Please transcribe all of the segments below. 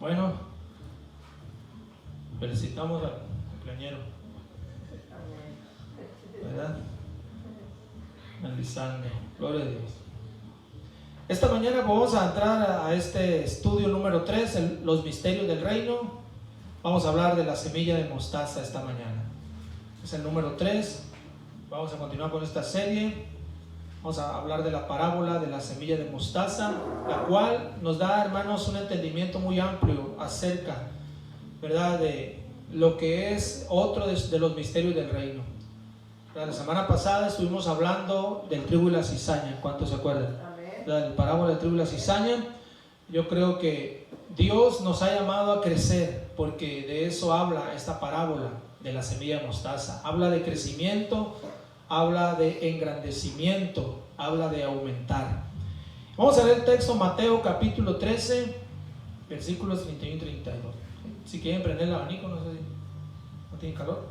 Bueno, felicitamos al cumpleañero, ¿verdad? Analizando, gloria a Dios. Esta mañana vamos a entrar a este estudio número 3, los misterios del reino. Vamos a hablar de la semilla de mostaza esta mañana. Es el número 3. Vamos a continuar con esta serie. Vamos a hablar de la parábola de la semilla de mostaza, la cual nos da, hermanos, un entendimiento muy amplio acerca, ¿verdad?, de lo que es otro de los misterios del reino. La semana pasada estuvimos hablando del trigo y la cizaña. ¿Cuántos se acuerdan? De la parábola del trigo y la cizaña. Yo creo que Dios nos ha llamado a crecer, porque de eso habla esta parábola de la semilla de mostaza. Habla de crecimiento, habla de engrandecimiento, habla de aumentar. Vamos a leer el texto, Mateo capítulo 13, versículos 31 y 32. Si quieren prender el abanico, no sé si no tienen calor.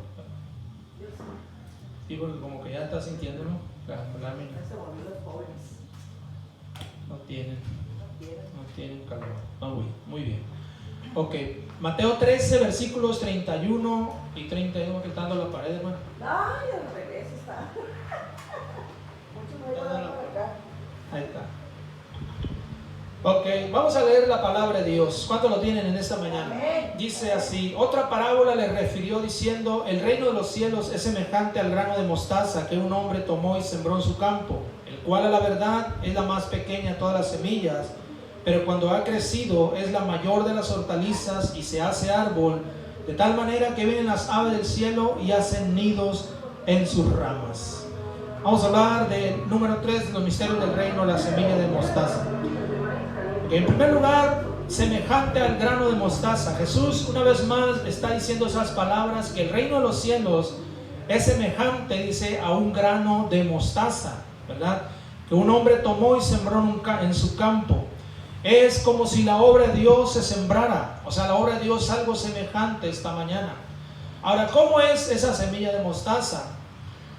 Sí, porque como que ya está sintiendo, ¿no? No tienen calor. Muy bien. Ok, Mateo 13, versículos 31 y 32, que está dando la pared, hermano. Ay, al revés está. Ahí está. Ok, vamos a leer la palabra de Dios. ¿Cuántos lo tienen en esta mañana? Amén. Dice así: otra parábola le refirió diciendo: el reino de los cielos es semejante al grano de mostaza que un hombre tomó y sembró en su campo, el cual a la verdad es la más pequeña de todas las semillas, pero cuando ha crecido es la mayor de las hortalizas y se hace árbol, de tal manera que vienen las aves del cielo y hacen nidos en sus ramas. Vamos a hablar del número 3 de los misterios del reino, la semilla de mostaza. En primer lugar, semejante al grano de mostaza. Jesús una vez más está diciendo esas palabras, que el reino de los cielos es semejante, dice, a un grano de mostaza, ¿verdad?, que un hombre tomó y sembró en su campo. Es como si la obra de Dios se sembrara, o sea, la obra de Dios es algo semejante esta mañana. Ahora, ¿cómo es esa semilla de mostaza?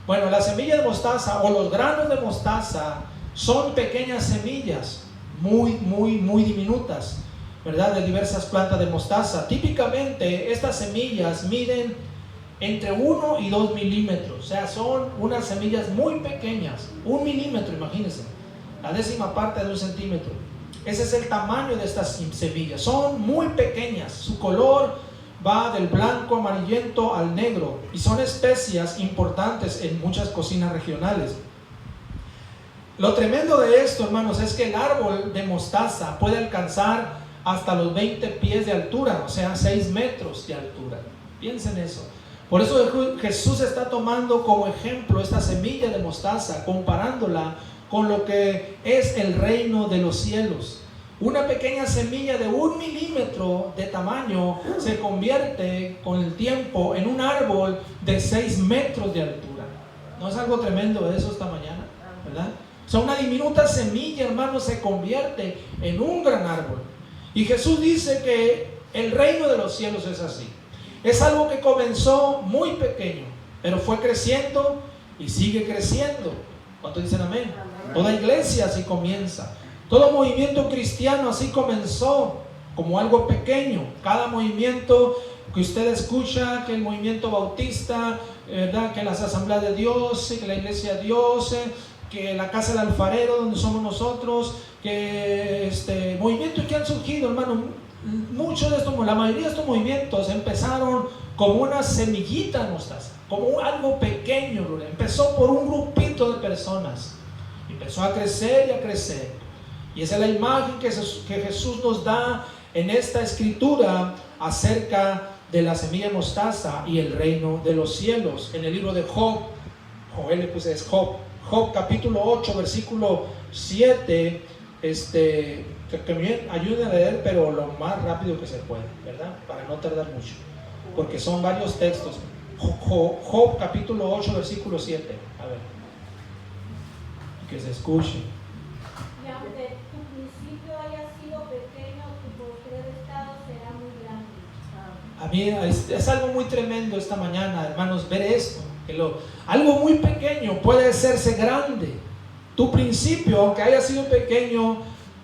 Bueno, la semilla de mostaza o los granos de mostaza son pequeñas semillas, muy diminutas, ¿verdad?, de diversas plantas de mostaza. Típicamente estas semillas miden entre 1 y 2 milímetros, o sea, son unas semillas muy pequeñas, 1 milímetro, imagínense, la décima parte de 1 centímetro. Ese es el tamaño de estas semillas, son muy pequeñas, su color va del blanco amarillento al negro y son especias importantes en muchas cocinas regionales. Lo tremendo de esto, hermanos, es que el árbol de mostaza puede alcanzar hasta los 20 pies de altura, o sea, 6 metros de altura. Piensen eso. Por eso Jesús está tomando como ejemplo esta semilla de mostaza, comparándola con lo que es el reino de los cielos. Una pequeña semilla de 1 milímetro de tamaño se convierte con el tiempo en un árbol de 6 metros de altura. ¿No es algo tremendo eso esta mañana? ¿Verdad? O sea, una diminuta semilla, hermano, se convierte en un gran árbol. Y Jesús dice que el reino de los cielos es así. Es algo que comenzó muy pequeño, pero fue creciendo y sigue creciendo. ¿Cuántos dicen amén? Amén. Toda iglesia así comienza. Todo movimiento cristiano así comenzó, como algo pequeño. Cada movimiento que usted escucha, que el movimiento bautista, ¿verdad?, que las asambleas de Dios, que la iglesia de Dios, que la casa del alfarero donde somos nosotros, que movimientos que han surgido, hermano, muchos de estos, la mayoría de estos movimientos empezaron como una semillita de mostaza, como algo pequeño. Empezó por un grupito de personas, empezó a crecer y a crecer. Y esa es la imagen que Jesús nos da en esta escritura acerca de la semilla de mostaza y el reino de los cielos. En el libro de Job, Job capítulo 8, versículo 7, que me ayuden a leer, pero lo más rápido que se pueda, ¿verdad?, para no tardar mucho, porque son varios textos. Job capítulo 8, versículo 7, a ver, que se escuche. Y aunque tu principio haya sido pequeño, tu postrer estado será muy grande. A mí es algo muy tremendo esta mañana, hermanos, ver esto, que algo muy pequeño puede hacerse grande. Tu principio, aunque haya sido pequeño,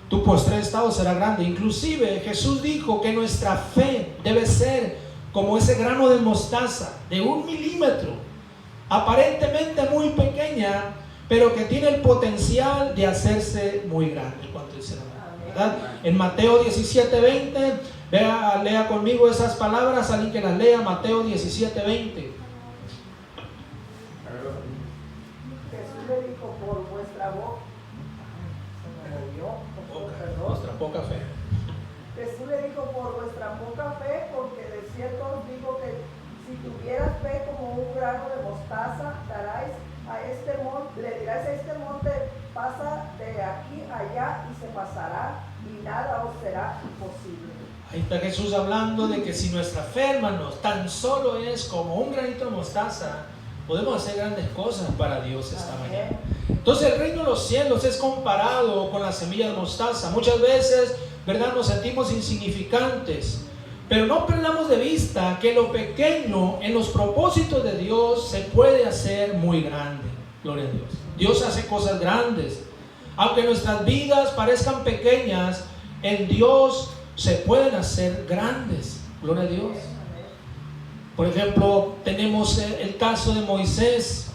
tu postrer estado será grande. Inclusive Jesús dijo que nuestra fe debe ser como ese grano de mostaza de 1 milímetro, aparentemente muy pequeña, pero que tiene el potencial de hacerse muy grande. ¿Cuánto dicen amén? ¿Verdad? En Mateo 17:20, lea conmigo esas palabras, alguien que las lea. Mateo 17:20. Jesús le dijo, por vuestra boca, Nuestra poca fe. Jesús le dijo, por vuestra poca fe, porque de cierto os digo que si tuvieras fe como un grano de mostaza, le dirás a este monte, pasa de aquí allá y se pasará, y nada os será imposible. Ahí está Jesús hablando de que si nuestra fe, hermanos, tan solo es como un granito de mostaza, podemos hacer grandes cosas para Dios esta mañana. Entonces el reino de los cielos es comparado con la semilla de mostaza. Muchas veces, ¿verdad?, nos sentimos insignificantes, pero no perdamos de vista que lo pequeño en los propósitos de Dios se puede hacer muy grande. Gloria a Dios. Dios hace cosas grandes. Aunque nuestras vidas parezcan pequeñas, en Dios se pueden hacer grandes. Gloria a Dios. Por ejemplo, tenemos el caso de Moisés.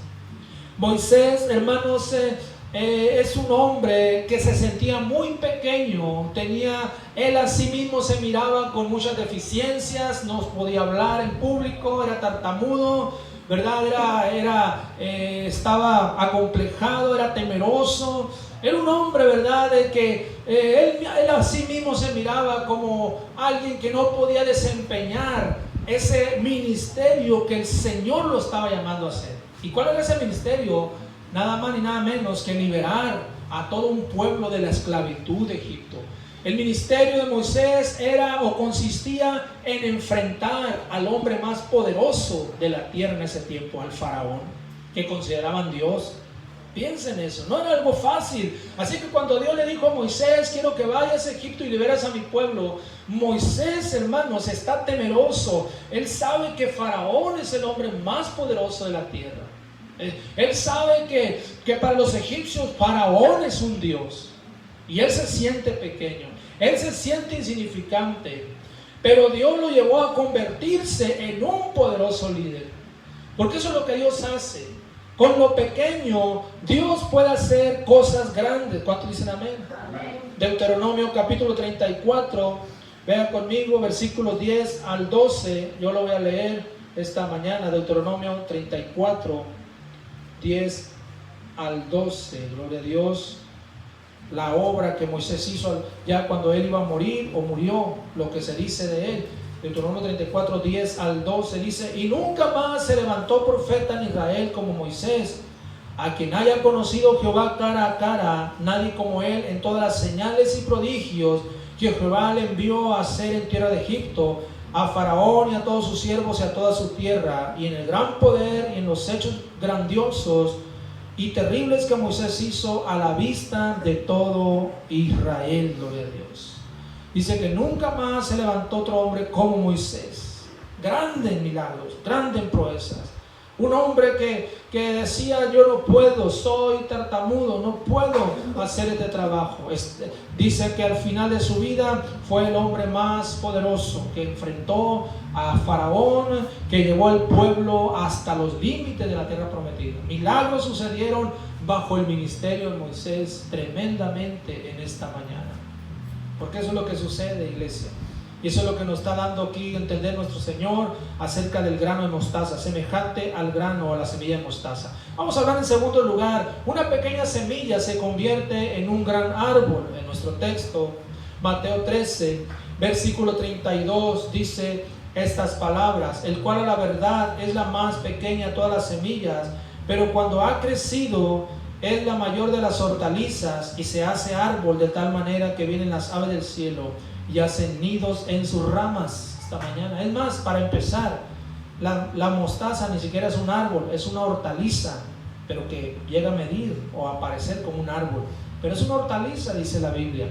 Moisés, hermanos, es un hombre que se sentía muy pequeño. Él a sí mismo se miraba con muchas deficiencias, no podía hablar en público, era tartamudo, ¿verdad? Estaba acomplejado, era temeroso. Era un hombre, ¿verdad?, de que él a sí mismo se miraba como alguien que no podía desempeñar ese ministerio que el Señor lo estaba llamando a hacer. ¿Y cuál era ese ministerio? Nada más ni nada menos que liberar a todo un pueblo de la esclavitud de Egipto. El ministerio de Moisés consistía en enfrentar al hombre más poderoso de la tierra en ese tiempo, al faraón, que consideraban Dios. Piensen eso, no era algo fácil. Así que cuando Dios le dijo a Moisés, quiero que vayas a Egipto y liberes a mi pueblo, Moisés, hermanos, está temeroso. Él sabe que Faraón es el hombre más poderoso de la tierra. Él sabe que para los egipcios Faraón es un dios. Y él se siente pequeño, él se siente insignificante. Pero Dios lo llevó a convertirse en un poderoso líder. Porque eso es lo que Dios hace. Con lo pequeño, Dios puede hacer cosas grandes. ¿Cuántos dicen amén? Amén. Deuteronomio capítulo 34, vean conmigo, versículos 10 al 12. Yo lo voy a leer esta mañana. Deuteronomio 34, 10 al 12. Gloria a Dios. La obra que Moisés hizo ya cuando él iba a morir o murió, lo que se dice de él. Deuteronomio 34, 10 al 12 dice: y nunca más se levantó profeta en Israel como Moisés, a quien haya conocido Jehová cara a cara, nadie como él en todas las señales y prodigios que Jehová le envió a hacer en tierra de Egipto, a Faraón y a todos sus siervos y a toda su tierra, y en el gran poder y en los hechos grandiosos y terribles que Moisés hizo a la vista de todo Israel. Gloria a Dios. Dice que nunca más se levantó otro hombre como Moisés, grande en milagros, grande en proezas. Un hombre que decía: yo no puedo, soy tartamudo, no puedo hacer este trabajo. Dice que al final de su vida fue el hombre más poderoso, que enfrentó a Faraón, que llevó al pueblo hasta los límites de la tierra prometida. Milagros sucedieron bajo el ministerio de Moisés tremendamente en esta mañana. Porque eso es lo que sucede, iglesia. Y eso es lo que nos está dando aquí entender nuestro Señor acerca del grano de mostaza, semejante al grano o a la semilla de mostaza. Vamos a hablar en segundo lugar. Una pequeña semilla se convierte en un gran árbol. En nuestro texto, Mateo 13, versículo 32, dice estas palabras: el cual a la verdad es la más pequeña de todas las semillas, pero cuando ha crecido es la mayor de las hortalizas y se hace árbol de tal manera que vienen las aves del cielo y hacen nidos en sus ramas. Esta mañana, es más, para empezar, la mostaza ni siquiera es un árbol, es una hortaliza, pero que llega a medir o a parecer como un árbol, pero es una hortaliza, dice la Biblia.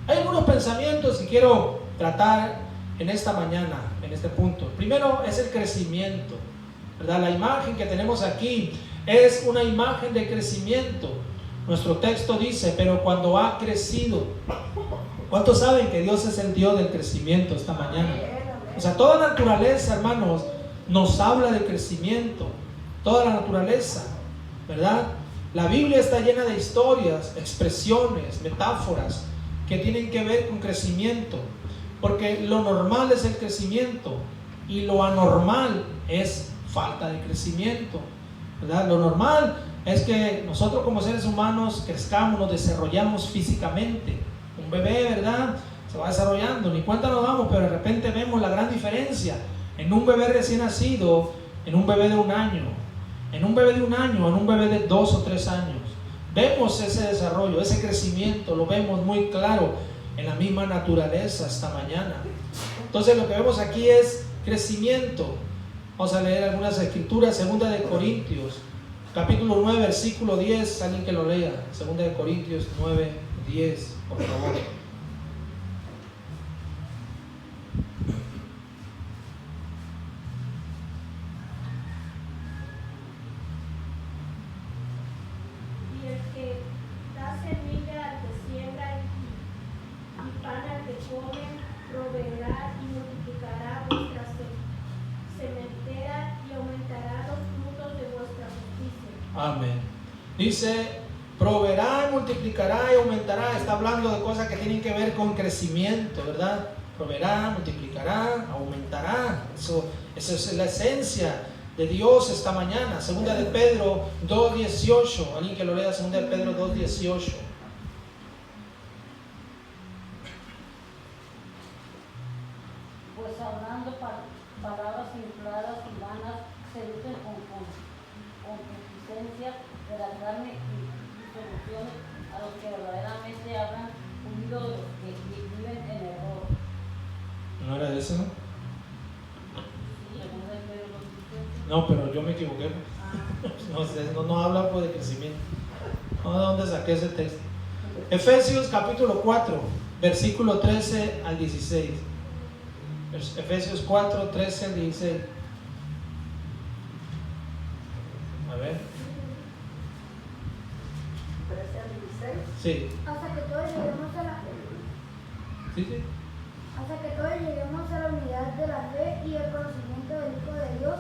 Hay algunos pensamientos que quiero tratar en esta mañana, en este punto. Primero es el crecimiento, ¿verdad? La imagen que tenemos aquí es una imagen de crecimiento. Nuestro texto dice: pero cuando ha crecido. ¿Cuántos saben que Dios es el Dios del crecimiento esta mañana? Amén, amén. O sea, toda la naturaleza, hermanos, nos habla de crecimiento. Toda la naturaleza, ¿verdad? La Biblia está llena de historias, expresiones, metáforas que tienen que ver con crecimiento. Porque lo normal es el crecimiento y lo anormal es falta de crecimiento, ¿verdad? Lo normal es que nosotros como seres humanos crezcamos, nos desarrollamos físicamente. Un bebé, ¿verdad?, se va desarrollando, ni cuenta nos damos, pero de repente vemos la gran diferencia en un bebé recién nacido, en un bebé de 1 año, en un bebé de 1 año, en un bebé de 2 o 3 años. Vemos ese desarrollo, ese crecimiento, lo vemos muy claro en la misma naturaleza esta mañana. Entonces lo que vemos aquí es crecimiento. Vamos a leer algunas escrituras. 2 de Corintios, capítulo 9, versículo 10. Alguien que lo lea. 2 de Corintios 9, 10, por favor. Y el que da semilla al que siembra y pan al que come, proveerá y multiplicará vuestra sementera y aumentará los frutos de vuestra justicia. Amén. Dice, proveerá, multiplicará y aumentará. Está hablando de cosas que tienen que ver con crecimiento, ¿verdad? Proveerá, multiplicará, aumentará. Esa es la esencia de Dios esta mañana. 2 de Pedro 2:18. Alguien que lo lea. 2 de Pedro 2:18. Pues hablando palabras infladas y vanas, seducen con concupiscencia de la carne y soluciones a los que verdaderamente hablan, huido de los que viven en error. ¿No era de eso, no? Sí, según el Pedro lo dice. No, pero yo me equivoqué. No habla pues de crecimiento. No, ¿de dónde saqué ese texto? Efesios capítulo 4, versículo 13 al 16. Efesios 4, 13 al 16. A ver. 13 al 16. Sí. Hasta que todos lleguemos a la Sí. hasta que todos lleguemos a la unidad de la fe y el conocimiento del Hijo de Dios,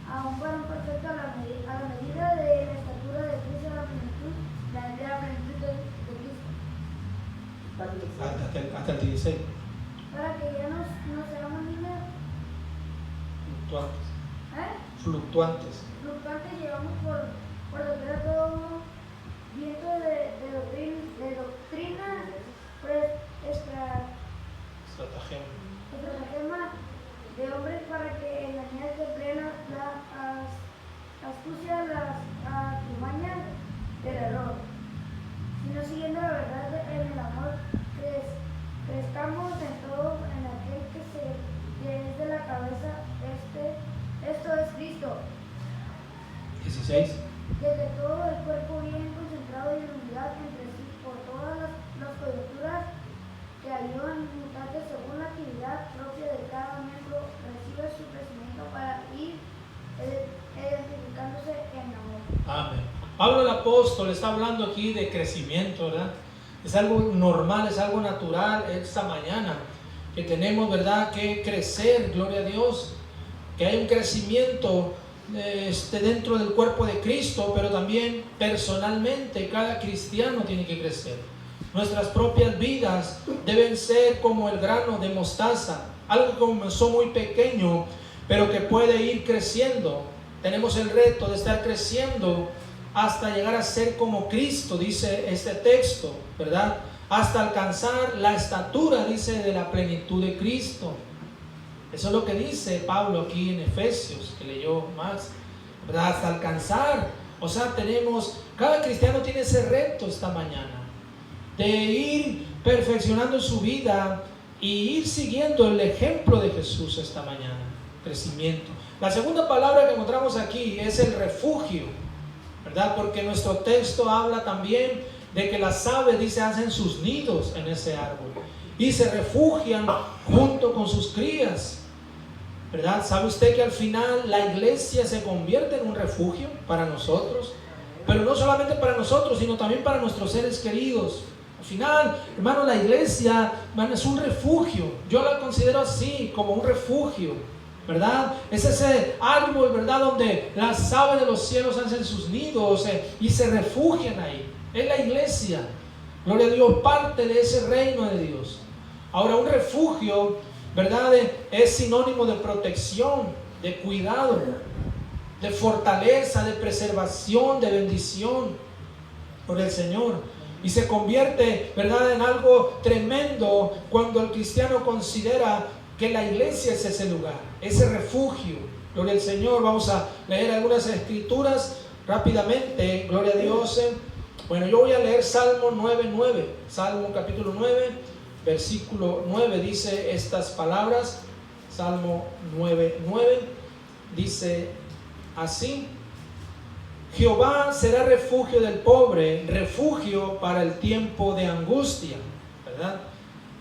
a un varón perfecto a la medida de la estatura de Cristo, a la plenitud de Cristo, Al 16. Hasta el 16. para que ya no seamos niños, Fluctuantes. fluctuantes, llevamos por doquier todo viento de doctrina, estratagema de hombres para que engañar de plena la astucia, las artimañas del error, sino siguiendo la verdad en el amor, crezcamos en todo en aquel que es de la cabeza, esto es Cristo, 16. de que todo el cuerpo bien concentrado y en unidad entre sí por todas las coyunturas que ayudan mutantes según la actividad propia de cada miembro, recibe su crecimiento para ir identificándose en amor. Amén. Pablo el apóstol está hablando aquí de crecimiento, ¿verdad? Es algo normal, es algo natural esta mañana que tenemos, ¿verdad?, que crecer, gloria a Dios, que hay un crecimiento dentro del cuerpo de Cristo, pero también personalmente cada cristiano tiene que crecer. Nuestras propias vidas deben ser como el grano de mostaza, algo que comenzó muy pequeño, pero que puede ir creciendo. Tenemos el reto de estar creciendo hasta llegar a ser como Cristo, dice este texto, ¿verdad? Hasta alcanzar la estatura, dice, de la plenitud de Cristo. Eso es lo que dice Pablo aquí en Efesios, que leyó Max, ¿verdad? Hasta alcanzar. O sea, cada cristiano tiene ese reto esta mañana, de ir perfeccionando su vida y ir siguiendo el ejemplo de Jesús esta mañana. Crecimiento. La segunda palabra que encontramos aquí es el refugio, ¿verdad? Porque nuestro texto habla también de que las aves, dice, hacen sus nidos en ese árbol y se refugian junto con sus crías, ¿verdad? ¿Sabe usted que al final la iglesia se convierte en un refugio para nosotros? Pero no solamente para nosotros, sino también para nuestros seres queridos. Al final, hermano, la iglesia, hermano, es un refugio. Yo la considero así, como un refugio, ¿verdad? Es ese árbol, ¿verdad? Donde las aves de los cielos hacen sus nidos y se refugian ahí. Es la iglesia. Gloria a Dios, parte de ese reino de Dios. Ahora, un refugio, ¿verdad? Es sinónimo de protección, de cuidado, de fortaleza, de preservación, de bendición por el Señor. Y se convierte, ¿verdad?, en algo tremendo cuando el cristiano considera que la iglesia es ese lugar, ese refugio. Gloria al Señor. Vamos a leer algunas escrituras rápidamente. Gloria a Dios. Bueno, yo voy a leer Salmo 9:9. Salmo capítulo 9, versículo 9 dice estas palabras. Salmo 9:9 dice así: Jehová será refugio del pobre, refugio para el tiempo de angustia, ¿verdad?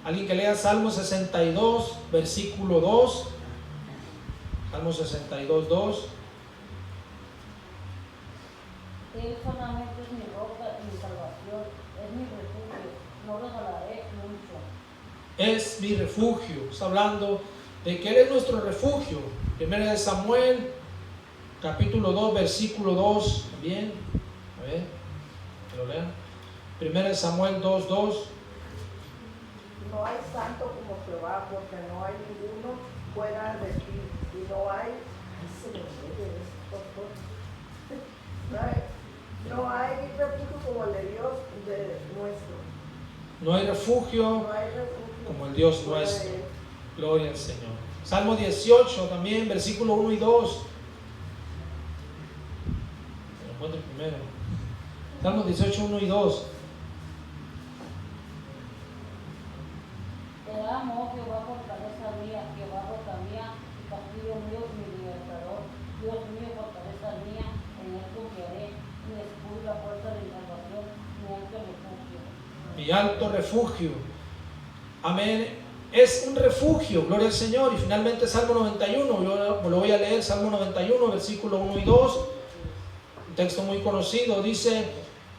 Alguien que lea Salmo 62, versículo 2. Salmo 62, 2. Él solamente es mi roca y mi salvación, es mi refugio, no resbalaré mucho. Es mi refugio. Está hablando de que Él es nuestro refugio. Primera de Samuel, capítulo 2, versículo 2. También, a ver, que lo lean. Primera de Samuel 2, 2. No hay santo como Jehová, porque no hay ninguno fuera de ti, y no hay, no hay refugio como el de Dios de nuestro. No hay refugio No hay refugio como el Dios fuera de nuestro. Él. Gloria al Señor. Salmo 18 también, versículo 1 y 2. Se lo encuentro primero. Salmo 18, 1 y 2. Te amo, Jehová, fortaleza mía, Jehová, roca mía, y castillo mío, y mi libertador. Dios mío, fortaleza mía, en él confiaré, mi escudo y la fuerza de mi salvación, mi alto refugio. Mi alto refugio. Amén. Es un refugio, gloria al Señor. Y finalmente Salmo 91, yo lo voy a leer, Salmo 91, versículo 1 y 2, un texto muy conocido. Dice: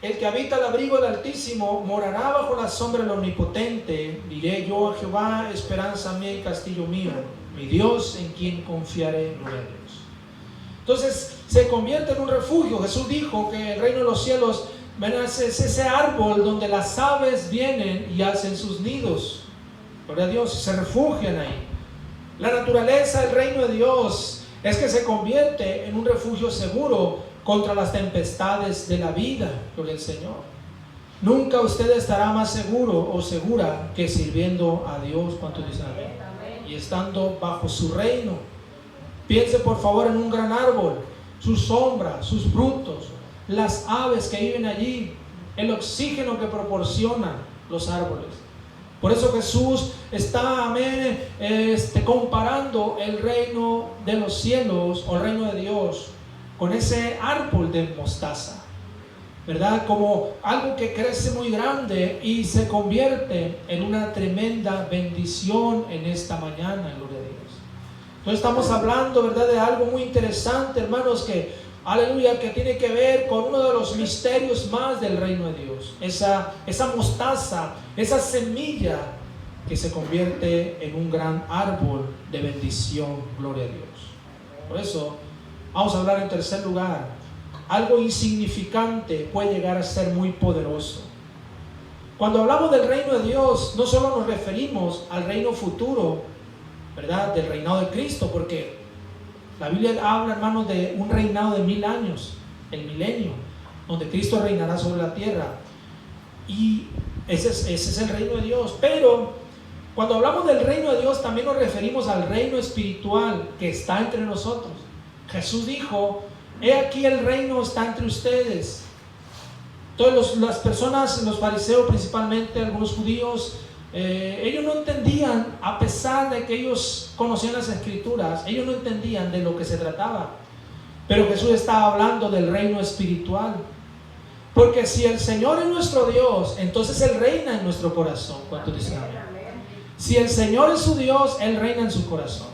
el que habita el abrigo del Altísimo morará bajo la sombra del Omnipotente. Diré yo a Jehová, esperanza mía y castillo mío, mi Dios en quien confiaré. Gloria a Dios. Entonces se convierte en un refugio. Jesús dijo que el reino de los cielos es ese árbol donde las aves vienen y hacen sus nidos. Gloria a Dios, se refugian ahí. La naturaleza del reino de Dios es que se convierte en un refugio seguro contra las tempestades de la vida. Gloria al Señor. Nunca usted estará más seguro o segura que sirviendo a Dios. ¿Cuántos dicen amén? Y estando bajo su reino. Piense por favor en un gran árbol, su sombra, sus frutos, las aves que viven allí, el oxígeno que proporcionan los árboles. Por eso Jesús está, amén, comparando el reino de los cielos o el reino de Dios con ese árbol de mostaza, ¿verdad? Como algo que crece muy grande y se convierte en una tremenda bendición en esta mañana, gloria a Dios. Entonces estamos hablando, ¿verdad?, de algo muy interesante, hermanos, que, aleluya, que tiene que ver con uno de los misterios más del reino de Dios. Esa mostaza, esa semilla que se convierte en un gran árbol de bendición, gloria a Dios. Por eso vamos a hablar en tercer lugar. Algo insignificante puede llegar a ser muy poderoso. Cuando hablamos del reino de Dios, no solo nos referimos al reino futuro, ¿verdad?, del reinado de Cristo, porque la Biblia habla, hermanos, de un reinado de 1000 años, el milenio, donde Cristo reinará sobre la tierra. Y ese es el reino de Dios. Pero cuando hablamos del reino de Dios, también nos referimos al reino espiritual que está entre nosotros. Jesús dijo: he aquí el reino está entre ustedes. Todas las personas, los fariseos principalmente, algunos judíos, ellos no entendían, a pesar de que ellos conocían las escrituras, ellos no entendían de lo que se trataba. Pero Jesús estaba hablando del reino espiritual. Porque si el Señor es nuestro Dios, entonces Él reina en nuestro corazón. ¿Cuántos dicen amén? Si el Señor es su Dios, Él reina en su corazón.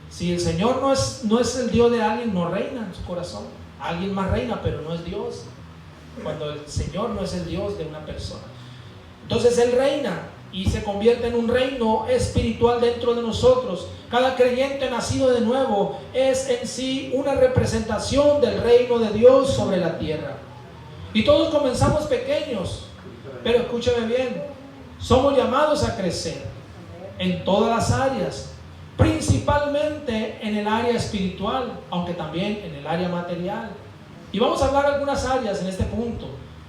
Si el Señor no es el Dios de alguien, no reina en su corazón. Alguien más reina, pero no es Dios. Cuando el Señor no es el Dios de una persona. Entonces Él reina y se convierte en un reino espiritual dentro de nosotros. Cada creyente nacido de nuevo es en sí una representación del reino de Dios sobre la tierra. Y todos comenzamos pequeños, pero escúcheme bien, somos llamados a crecer en todas las áreas, principalmente en el área espiritual, aunque también en el área material. Y vamos a hablar de algunas áreas en este punto.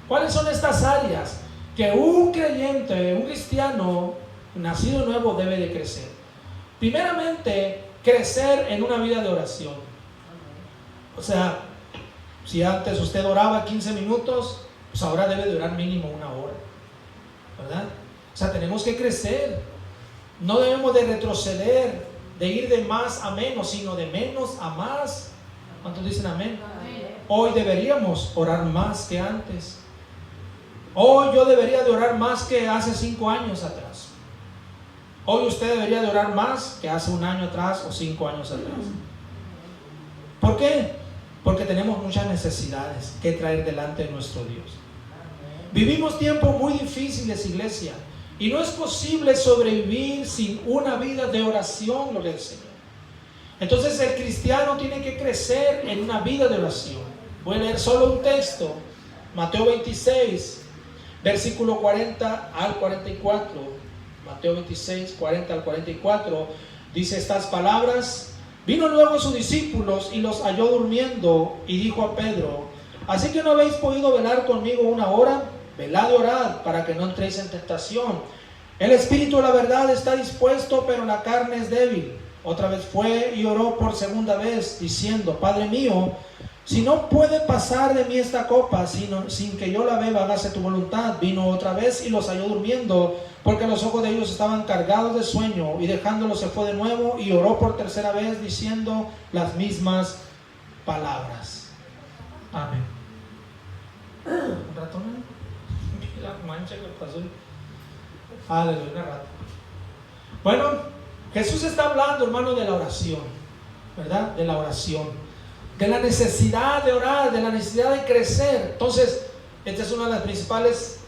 ¿Cuáles son estas áreas que un creyente, un cristiano nacido nuevo debe de crecer? Primeramente, crecer en una vida de oración. O sea, si antes usted oraba 15 minutos, pues ahora debe durar mínimo una hora, ¿verdad? O sea, tenemos que crecer. No debemos de retroceder, de ir de más a menos, sino de menos a más. ¿Cuántos dicen amén? Amén. Hoy deberíamos orar más que antes. Hoy yo debería de orar más que hace 5 años atrás. Hoy usted debería de orar más que hace 1 año atrás o 5 años atrás. ¿Por qué? Porque tenemos muchas necesidades que traer delante de nuestro Dios. Vivimos tiempos muy difíciles, iglesia, y no es posible sobrevivir sin una vida de oración, gloria al Señor. Entonces el cristiano tiene que crecer en una vida de oración. Voy a leer solo un texto, Mateo 26, versículo 40 al 44. Mateo 26, 40 al 44, dice estas palabras: Vino luego sus discípulos y los halló durmiendo, y dijo a Pedro: ¿Así que no habéis podido velar conmigo 1 hora? Velad y orad para que no entréis en tentación. El espíritu, la verdad, está dispuesto, pero la carne es débil. Otra vez fue y oró por segunda vez, diciendo: Padre mío, si no puede pasar de mí esta copa sin que yo la beba, hágase tu voluntad. Vino otra vez y los halló durmiendo, porque los ojos de ellos estaban cargados de sueño, y dejándolos se fue de nuevo y oró por tercera vez, diciendo las mismas palabras. Amén. ¿Un ratón? La mancha que pasó. Aleluya, una rata. Bueno, Jesús está hablando, hermano, de la oración, ¿verdad? De la oración, de la necesidad de orar, de la necesidad de crecer. Entonces, este es uno de los principales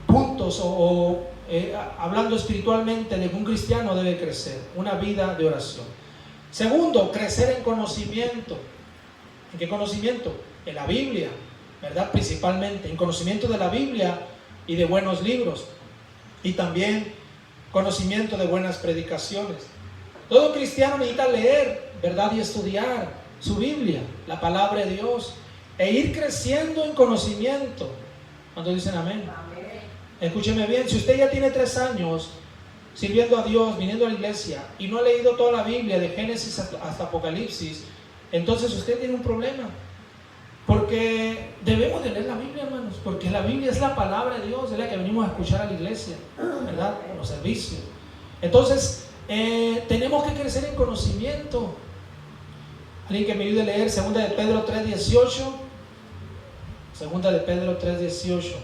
puntos hablando espiritualmente de que un cristiano debe crecer, una vida de oración. Segundo, crecer en conocimiento. ¿En qué conocimiento? En la Biblia, ¿verdad? Principalmente en conocimiento de la Biblia y de buenos libros, y también conocimiento de buenas predicaciones. Todo cristiano necesita leer, ¿verdad? Y estudiar su Biblia, la palabra de Dios, e ir creciendo en conocimiento. ¿Cuántos dicen amén? Amén. Escúcheme bien, si usted ya tiene 3 años sirviendo a Dios, viniendo a la iglesia, y no ha leído toda la Biblia de Génesis hasta Apocalipsis, entonces usted tiene un problema. Porque debemos de leer la Biblia, hermanos, porque la Biblia es la palabra de Dios, es la que venimos a escuchar a la iglesia, ¿verdad? En los servicios. Entonces, tenemos que crecer en conocimiento. Alguien que me ayude a leer 2 de Pedro 3:18. 2 de Pedro 3:18.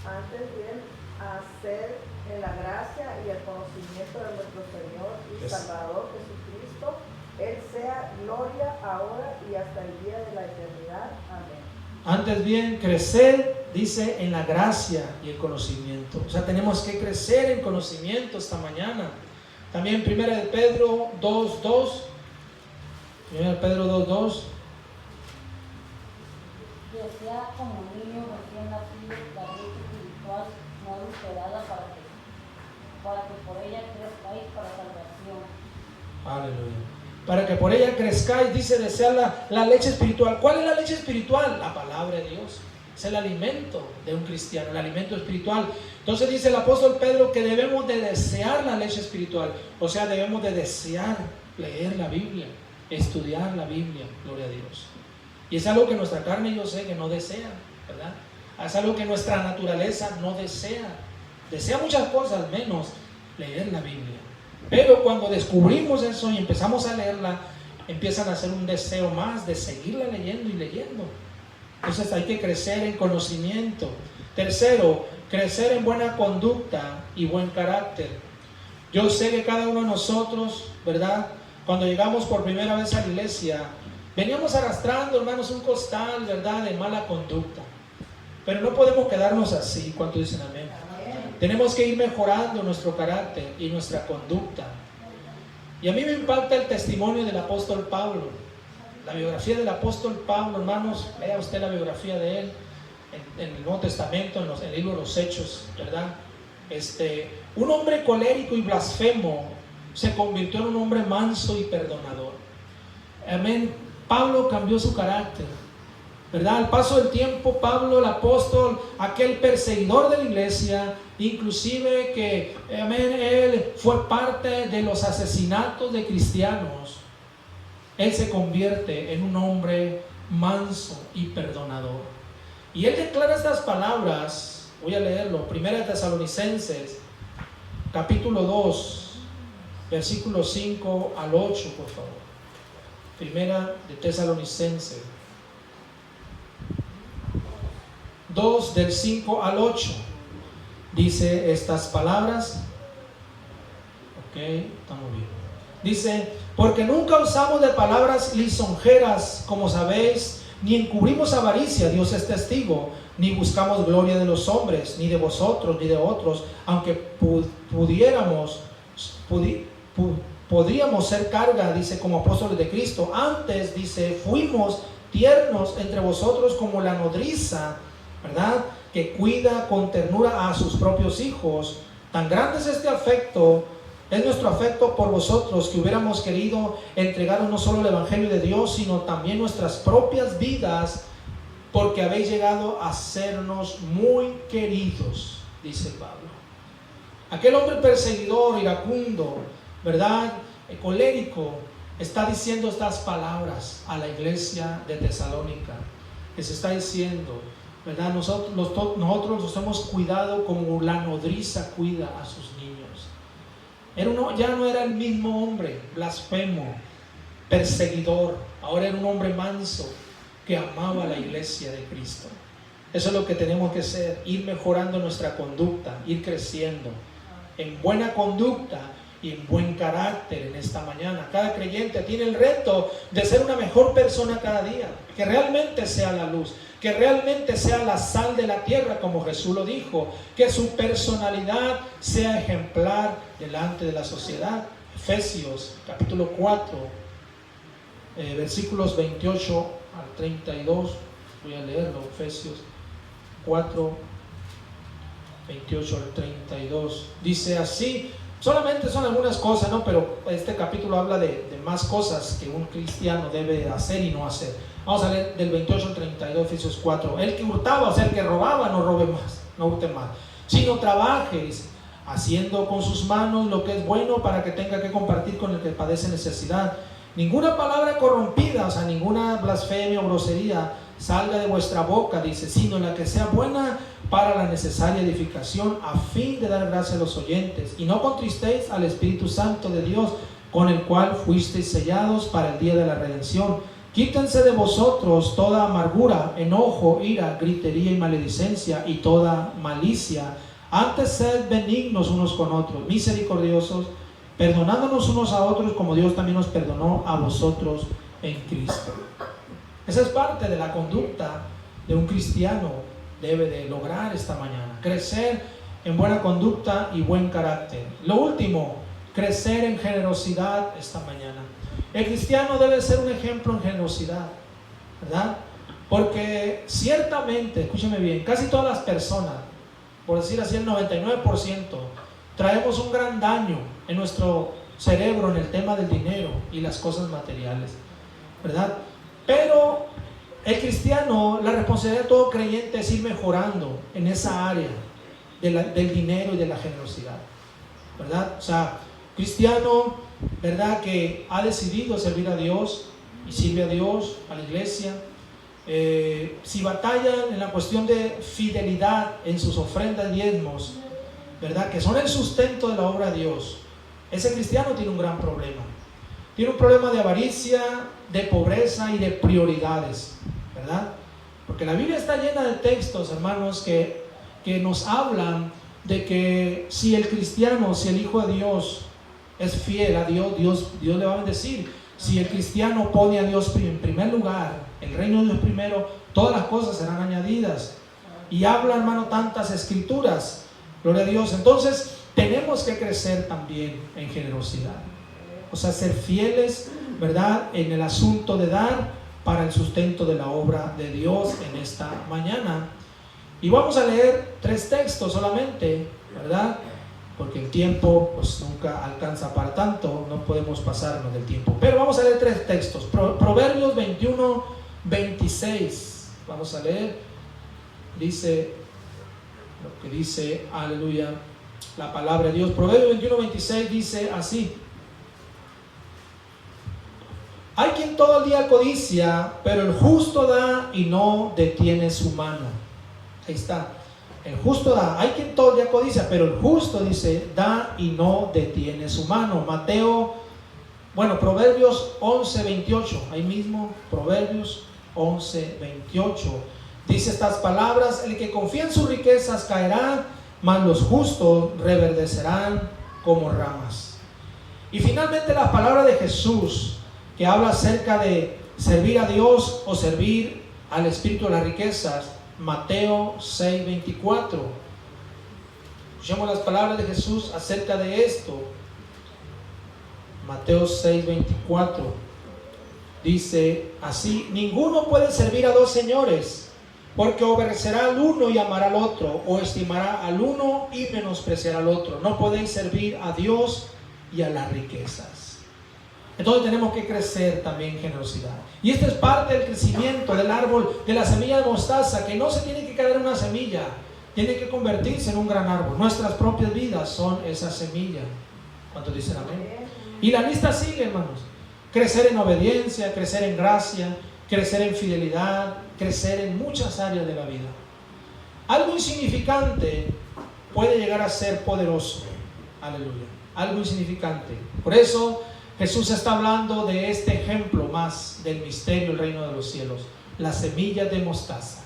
Antes bien, hacer en la gracia y el conocimiento de nuestro Señor y Salvador Jesucristo, Él sea gloria ahora y hasta el día de la eternidad. Amén. Antes bien, crecer, dice, en la gracia y el conocimiento. O sea, tenemos que crecer en conocimiento esta mañana. También 1 de Pedro 2:2. 1 de Pedro 2:2. Que sea como niño recién nacido, la leche espiritual no adulterada, para que por ella crezcáis para salvación. Aleluya. Para que por ella crezcáis, dice, desear la leche espiritual. ¿Cuál es la leche espiritual? La palabra de Dios. Es el alimento de un cristiano, el alimento espiritual. Entonces dice el apóstol Pedro que debemos de desear la leche espiritual. O sea, debemos de desear leer la Biblia, estudiar la Biblia, gloria a Dios. Y es algo que nuestra carne, yo sé que no desea, ¿verdad? Es algo que nuestra naturaleza no desea. Desea muchas cosas, menos leer la Biblia. Pero cuando descubrimos eso y empezamos a leerla, empiezan a hacer un deseo más de seguirla leyendo y leyendo. Entonces hay que crecer en conocimiento. Tercero, crecer en buena conducta y buen carácter. Yo sé que cada uno de nosotros, ¿verdad? Cuando llegamos por primera vez a la iglesia, Veníamos arrastrando, hermanos, un costal, ¿verdad?, de mala conducta. Pero no podemos quedarnos así. ¿Cuánto dicen amén? Tenemos que ir mejorando nuestro carácter y nuestra conducta. Y a mí me impacta el testimonio del apóstol Pablo. La biografía del apóstol Pablo, hermanos, lea usted la biografía de él en el Nuevo Testamento, en el libro de los Hechos, ¿verdad? Un hombre colérico y blasfemo se convirtió en un hombre manso y perdonador. Amén. Pablo cambió su carácter, ¿verdad? Al paso del tiempo, Pablo, el apóstol, aquel perseguidor de la iglesia, inclusive que, amén, él fue parte de los asesinatos de cristianos, él se convierte en un hombre manso y perdonador. Y él declara estas palabras, voy a leerlo, 1 Tesalonicenses, capítulo 2, versículos 5 al 8, por favor. 1 Tesalonicenses 2, del 5 al 8, dice estas palabras. Ok, estamos bien. Dice: porque nunca usamos de palabras lisonjeras, como sabéis, ni encubrimos avaricia, Dios es testigo, ni buscamos gloria de los hombres, ni de vosotros, ni de otros, aunque podríamos ser carga, dice, como apóstoles de Cristo. Antes, dice, fuimos tiernos entre vosotros como la nodriza, ¿verdad?, que cuida con ternura a sus propios hijos. Tan grande es este afecto, es nuestro afecto por vosotros, que hubiéramos querido entregaros no solo el evangelio de Dios, sino también nuestras propias vidas, porque habéis llegado a sernos muy queridos, dice Pablo. Aquel hombre perseguidor, iracundo, ¿verdad?, colérico, está diciendo estas palabras a la iglesia de Tesalónica. Les está diciendo, ¿verdad?, nosotros nos hemos cuidado como la nodriza cuida a sus niños. Ya no era el mismo hombre blasfemo, perseguidor. Ahora era un hombre manso que amaba a la iglesia de Cristo. Eso es lo que tenemos que hacer, ir mejorando nuestra conducta, ir creciendo en buena conducta y en buen carácter en esta mañana. Cada creyente tiene el reto de ser una mejor persona cada día, que realmente sea la luz, que realmente sea la sal de la tierra, como Jesús lo dijo, que su personalidad sea ejemplar delante de la sociedad. Efesios capítulo 4, versículos 28 al 32, voy a leerlo. Efesios 4, 28 al 32, dice así. Solamente son algunas cosas, ¿no? Pero este capítulo habla de más cosas que un cristiano debe hacer y no hacer. Vamos a leer del 28 al 32, Efesios 4. El que hurtaba, o sea, el que robaba, no robe más, no hurte más, sino trabaje, dice, haciendo con sus manos lo que es bueno, para que tenga que compartir con el que padece necesidad. Ninguna palabra corrompida, o sea, ninguna blasfemia o grosería salga de vuestra boca, dice, sino la que sea buena para la necesaria edificación, a fin de dar gracia a los oyentes. Y no contristéis al Espíritu Santo de Dios, con el cual fuisteis sellados para el día de la redención. Quítense de vosotros toda amargura, enojo, ira, gritería y maledicencia, y toda malicia. Antes sed benignos unos con otros, misericordiosos, perdonándonos unos a otros, como Dios también nos perdonó a vosotros en Cristo. Esa es parte de la conducta de un cristiano. Debe de lograr esta mañana, crecer en buena conducta y buen carácter. Lo último, crecer en generosidad esta mañana. El cristiano debe ser un ejemplo en generosidad, ¿verdad? Porque ciertamente, escúcheme bien, casi todas las personas, por decir así el 99%, traemos un gran daño en nuestro cerebro en el tema del dinero y las cosas materiales, ¿verdad? Pero el cristiano, la responsabilidad de todo creyente es ir mejorando en esa área del dinero y de la generosidad, ¿verdad? O sea, cristiano, ¿verdad?, que ha decidido servir a Dios y sirve a Dios, a la iglesia. Si batallan en la cuestión de fidelidad en sus ofrendas y diezmos, ¿verdad?, que son el sustento de la obra de Dios, ese cristiano tiene un gran problema. Tiene un problema de avaricia, de pobreza y de prioridades, ¿verdad? Porque la Biblia está llena de textos, hermanos, que nos hablan de que si el cristiano, si el Hijo de Dios es fiel a Dios, Dios le va a bendecir. Si el cristiano pone a Dios en primer lugar, el reino de Dios primero, todas las cosas serán añadidas. Y habla, hermano, tantas escrituras, gloria a Dios. Entonces tenemos que crecer también en generosidad, o sea, ser fieles, ¿verdad?, en el asunto de dar para el sustento de la obra de Dios en esta mañana. Y vamos a leer 3 textos solamente, ¿verdad?, porque el tiempo pues nunca alcanza para tanto, no podemos pasarnos del tiempo. Pero vamos a leer 3 textos. Proverbios 21, 26. Vamos a leer. Dice lo que dice, aleluya, la palabra de Dios. Proverbios 21, 26 dice así: hay quien todo el día codicia, pero el justo da y no detiene su mano. Ahí está. El justo da. Hay quien todo el día codicia, pero el justo, dice, da y no detiene su mano. Proverbios 11, 28. Ahí mismo, Proverbios 11, 28. Dice estas palabras: el que confía en sus riquezas caerá, mas los justos reverdecerán como ramas. Y finalmente la palabra de Jesús, que habla acerca de servir a Dios o servir al espíritu de las riquezas. Mateo 6, 24. Escuchemos las palabras de Jesús acerca de esto. Mateo 6, 24. Dice así: ninguno puede servir a 2 señores, porque obedecerá al uno y amará al otro, o estimará al uno y menospreciará al otro. No podéis servir a Dios y a las riquezas. Entonces tenemos que crecer también en generosidad. Y esto es parte del crecimiento del árbol, de la semilla de mostaza, que no se tiene que quedar en una semilla, tiene que convertirse en un gran árbol. Nuestras propias vidas son esa semilla. ¿Cuántos dicen amén? Y la lista sigue, hermanos. Crecer en obediencia, crecer en gracia, crecer en fidelidad, crecer en muchas áreas de la vida. Algo insignificante puede llegar a ser poderoso. Aleluya. Algo insignificante. Por eso Jesús está hablando de este ejemplo más del misterio del reino de los cielos, las semillas de mostaza,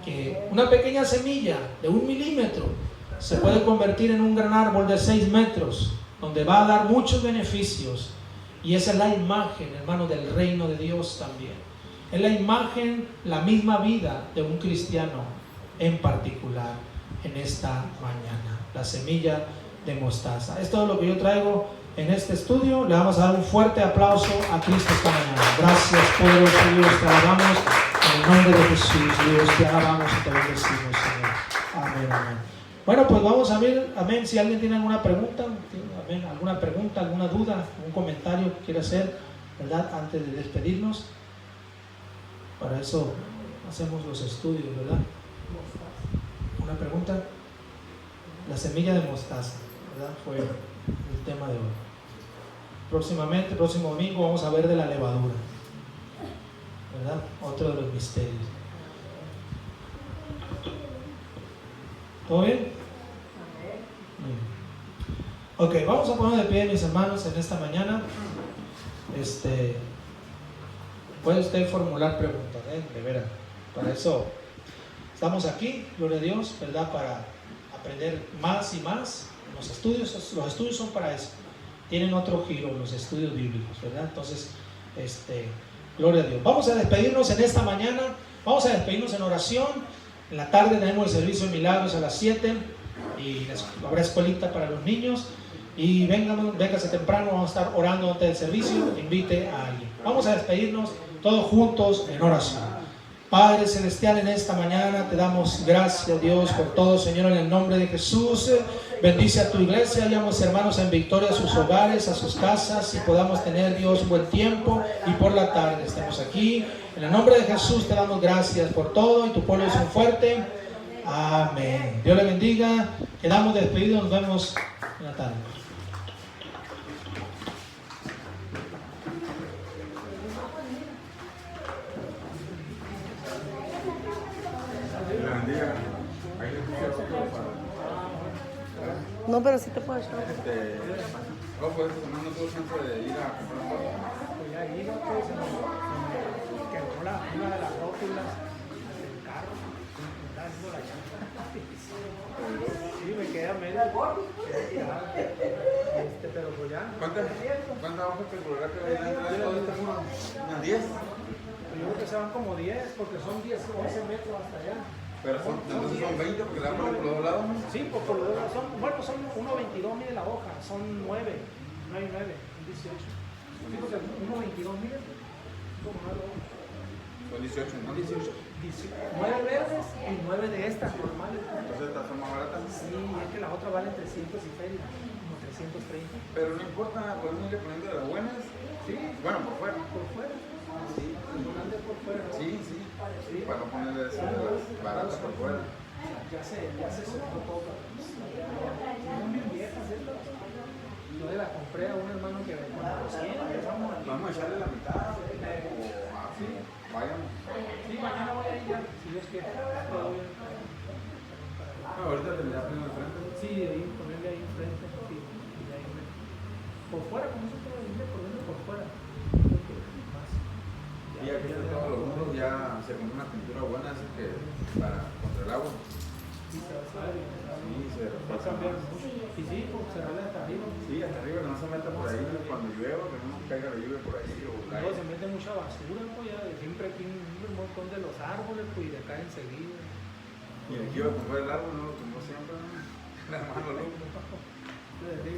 que una pequeña semilla de 1 milímetro se puede convertir en un gran árbol de 6 metros, donde va a dar muchos beneficios. Y esa es la imagen, hermano, del reino de Dios también. Es la imagen, la misma vida de un cristiano en particular en esta mañana, la semilla de mostaza. Es todo lo que yo traigo en este estudio. Le vamos a dar un fuerte aplauso a Cristo esta mañana. Gracias, poderoso Dios, te alabamos en el nombre de Jesús. Dios, te alabamos y te bendecimos, Señor. Amén, amén. Bueno, pues vamos a ver, amén, si alguien tiene alguna pregunta, amén, alguna pregunta, alguna duda, algún comentario que quiera hacer, ¿verdad?, antes de despedirnos. Para eso hacemos los estudios, ¿verdad? ¿Una pregunta? La semilla de mostaza, ¿verdad?, fue el tema de hoy. Próximamente, próximo domingo, vamos a ver de la levadura, ¿verdad? Otro de los misterios. ¿Todo bien? Ok, vamos a poner de pie, mis hermanos, en esta mañana. Puede usted formular preguntas, de veras. Para eso estamos aquí, gloria a Dios, ¿verdad? Para aprender más y más. Los estudios son para eso. Tienen otro giro, los estudios bíblicos, ¿verdad? Entonces, gloria a Dios. Vamos a despedirnos en esta mañana. Vamos a despedirnos en oración. En la tarde tenemos el servicio de milagros a las 7 y habrá escuelita para los niños. Y véngase temprano, vamos a estar orando antes del servicio. Invite a alguien. Vamos a despedirnos todos juntos en oración. Padre Celestial, en esta mañana te damos gracias, Dios, por todo, Señor, en el nombre de Jesús. Bendice a tu iglesia, hallamos hermanos en victoria a sus hogares, a sus casas, y podamos tener, Dios, un buen tiempo, y por la tarde estemos aquí. En el nombre de Jesús te damos gracias por todo, y tu pueblo es un fuerte. Amén. Dios le bendiga. Quedamos despedidos, nos vemos en la tarde. No, pero sí te puedo ayudar. No, pues esta semana no tuvo chance de ir a comprar cosas. Pues ya iba, pues, quebró una de las rótulas del carro, estaba haciendo la llanta. Sí, me quedé a medio. Pero pues ya. ¿Cuántas hojas calculará que va a ir dentro de todo este muro? ¿Unas 10? Yo creo que se van como 10, porque son 10, 11 metros hasta allá. Pero entonces son 20 porque la ponen por los dos lados, ¿no? Sí, por los dos lados. Son 1.22 mide la hoja, son 9, 18. Sí, porque 1.22 mide, como 9 hojas. Son 18, ¿no? 9 verdes y 9 de estas normales. Entonces estas son más baratas. Sí, es que la otra vale 300 y feria, como 330. Pero no importa, podemos ir poniendo de las buenas. Sí, Bueno, por fuera. por fuera. Sí, Por fuera. sí, sí. Para no ponerle de las baratas por fuera. Ya se soltó poco. Son bien viejas estas. Yo la compré a un hermano que cuando recién empezamos aquí. Vamos a echarle la mitad. Sí. Vayamos. Sí, mañana voy a ir ya, si Dios quiere. Todo bien. Ahorita te la pongo enfrente. Sí, ahí, ponerle ahí enfrente. Sí, y ahí por fuera, como se puede ir poniendo por fuera. Creo que más. Y aquí están todos los muros, ya se pone una pintura buena, así que para contra el agua. Sí, se va a saber. Sí, se Va a refuerza cambiar más. mucho. Y sí, porque se rale hasta arriba. Sí, hasta arriba, que no se meta por ahí cuando llueva, que no nos caiga la lluvia por ahí o Luego caiga. se mete mucha basura, pues ya siempre aquí un montón de los árboles, pues y de acá enseguida. Y aquí iba a comprar el árbol, no lo tumbó siempre, ¿no? La mano loca. Sí.